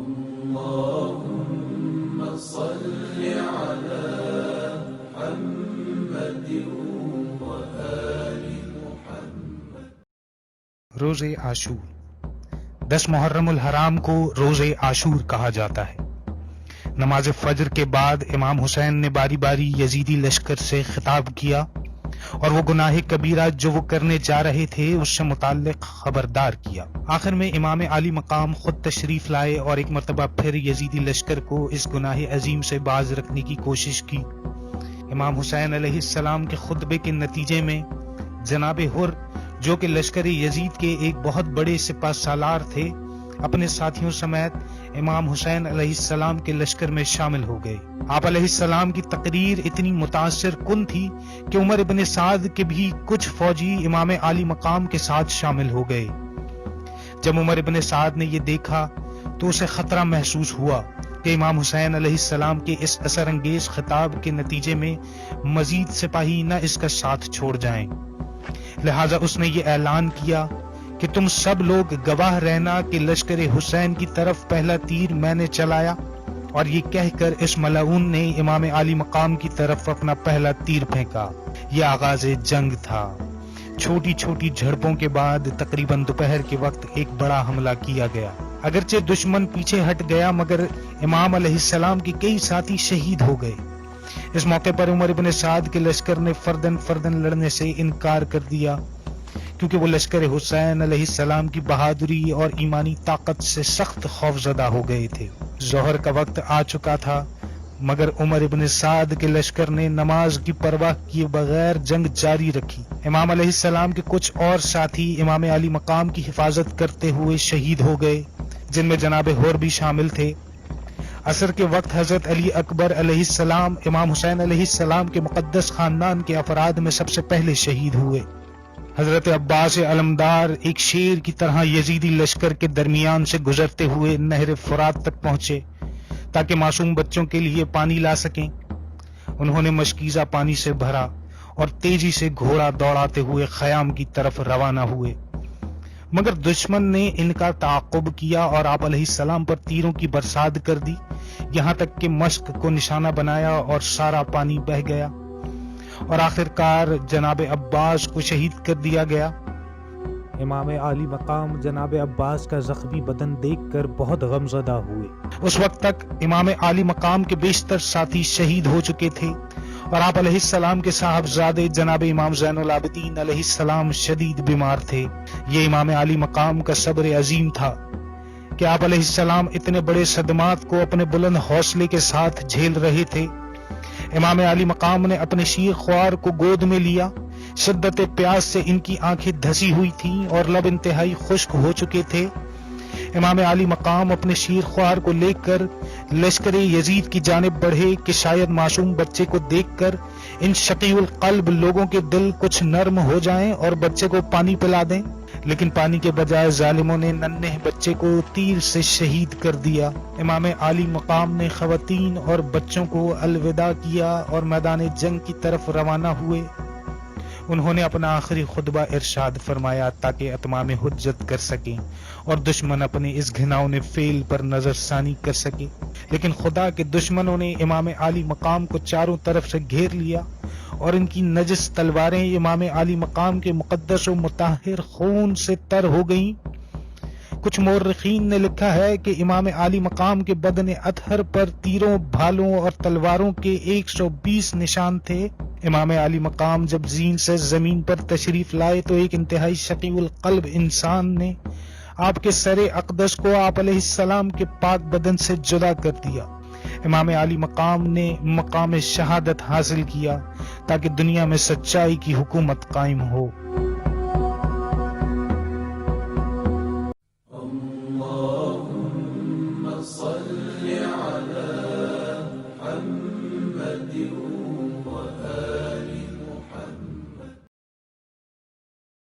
اللهم صل على محمد وآل محمد۔ روز عاشور 10 محرم الحرام کو روز عاشور کہا جاتا ہے۔ نماز فجر کے بعد امام حسین نے باری باری یزیدی لشکر سے خطاب کیا اور وہ گناہ کبیرہ جو وہ کرنے جا رہے تھے اس سے متعلق خبردار کیا۔ آخر میں امام عالی مقام خود تشریف لائے اور ایک مرتبہ پھر یزیدی لشکر کو اس گناہ عظیم سے باز رکھنے کی کوشش کی۔ امام حسین علیہ السلام کے خطبے کے نتیجے میں جناب حر جو کہ لشکر یزید کے ایک بہت بڑے سپہ سالار تھے اپنے ساتھیوں سمیت امام حسین علیہ السلام کے لشکر میں شامل ہو گئے۔ آپ علیہ السلام کی تقریر اتنی متاثر کن تھی کہ عمر ابن سعد کے بھی کچھ فوجی امام عالی مقام کے ساتھ شامل ہو گئے۔ جب عمر ابن سعد نے یہ دیکھا تو اسے خطرہ محسوس ہوا کہ امام حسین علیہ السلام کے اس اثر انگیز خطاب کے نتیجے میں مزید سپاہی نہ اس کا ساتھ چھوڑ جائیں، لہٰذا اس نے یہ اعلان کیا کہ تم سب لوگ گواہ رہنا کہ لشکر حسین کی طرف پہلا تیر میں نے چلایا، اور یہ کہہ کر اس ملعون نے امام عالی مقام کی طرف اپنا پہلا تیر پھینکا۔ یہ آغاز جنگ تھا۔ چھوٹی چھوٹی جھڑپوں کے بعد تقریباً دوپہر کے وقت ایک بڑا حملہ کیا گیا۔ اگرچہ دشمن پیچھے ہٹ گیا مگر امام علیہ السلام کے کئی ساتھی شہید ہو گئے۔ اس موقع پر عمر ابن سعد کے لشکر نے فردن فردن لڑنے سے انکار کر دیا، کیونکہ وہ لشکر حسین علیہ السلام کی بہادری اور ایمانی طاقت سے سخت خوفزدہ ہو گئے تھے۔ ظہر کا وقت آ چکا تھا مگر عمر ابن سعد کے لشکر نے نماز کی پرواہ کیے بغیر جنگ جاری رکھی۔ امام علیہ السلام کے کچھ اور ساتھی امام علی مقام کی حفاظت کرتے ہوئے شہید ہو گئے، جن میں جناب حر بھی شامل تھے۔ عصر کے وقت حضرت علی اکبر علیہ السلام امام حسین علیہ السلام کے مقدس خاندان کے افراد میں سب سے پہلے شہید ہوئے۔ حضرت عباس علمدار ایک شیر کی طرح یزیدی لشکر کے درمیان سے گزرتے ہوئے نہر فرات تک پہنچے تاکہ معصوم بچوں کے لیے پانی لا سکیں۔ انہوں نے مشکیزہ پانی سے بھرا اور تیزی سے گھوڑا دوڑاتے ہوئے خیام کی طرف روانہ ہوئے، مگر دشمن نے ان کا تعاقب کیا اور آپ علیہ السلام پر تیروں کی برسات کر دی، یہاں تک کہ مشق کو نشانہ بنایا اور سارا پانی بہہ گیا اور آخر کار جناب عباس کو شہید کر دیا گیا۔ امام عالی مقام جناب عباس کا زخمی بدن دیکھ کر بہت غمزدہ ہوئے۔ اس وقت تک امام عالی مقام کے بیشتر ساتھی شہید ہو چکے تھے اور آپ علیہ السلام کے صاحبزادے جناب امام زین العابدین علیہ السلام شدید بیمار تھے۔ یہ امام عالی مقام کا صبر عظیم تھا کہ آپ علیہ السلام اتنے بڑے صدمات کو اپنے بلند حوصلے کے ساتھ جھیل رہے تھے۔ امام علی مقام نے اپنے شیر خوار کو گود میں لیا۔ شدت پیاس سے ان کی آنکھیں دھسی ہوئی تھیں اور لب انتہائی خشک ہو چکے تھے۔ امام علی مقام اپنے شیر خوار کو لے کر لشکر یزید کی جانب بڑھے کہ شاید معصوم بچے کو دیکھ کر ان شقی القلب لوگوں کے دل کچھ نرم ہو جائیں اور بچے کو پانی پلا دیں، لیکن پانی کے بجائے ظالموں نے ننھے بچے کو تیر سے شہید کر دیا۔ امام علی مقام نے خواتین اور بچوں کو الوداع کیا اور میدان جنگ کی طرف روانہ ہوئے۔ انہوں نے اپنا آخری خطبہ ارشاد فرمایا تاکہ اتمام حجت کر سکیں اور دشمن اپنے اس گھناؤنے فعل پر نظر ثانی کر سکے، لیکن خدا کے دشمنوں نے امام علی مقام کو چاروں طرف سے گھیر لیا اور ان کی نجس تلواریں امام علی مقام کے مقدس و مطہر خون سے تر ہو گئیں۔ کچھ مورخین نے لکھا ہے کہ امام علی مقام کے بدن اطہر پر تیروں، بھالوں اور تلواروں کے 120 نشان تھے۔ امام علی مقام جب زین سے زمین پر تشریف لائے تو ایک انتہائی شقی القلب انسان نے آپ کے سر اقدس کو آپ علیہ السلام کے پاک بدن سے جدا کر دیا۔ امام علی مقام نے مقام شہادت حاصل کیا تاکہ دنیا میں سچائی کی حکومت قائم ہو۔ اللهم صل على محمد وآل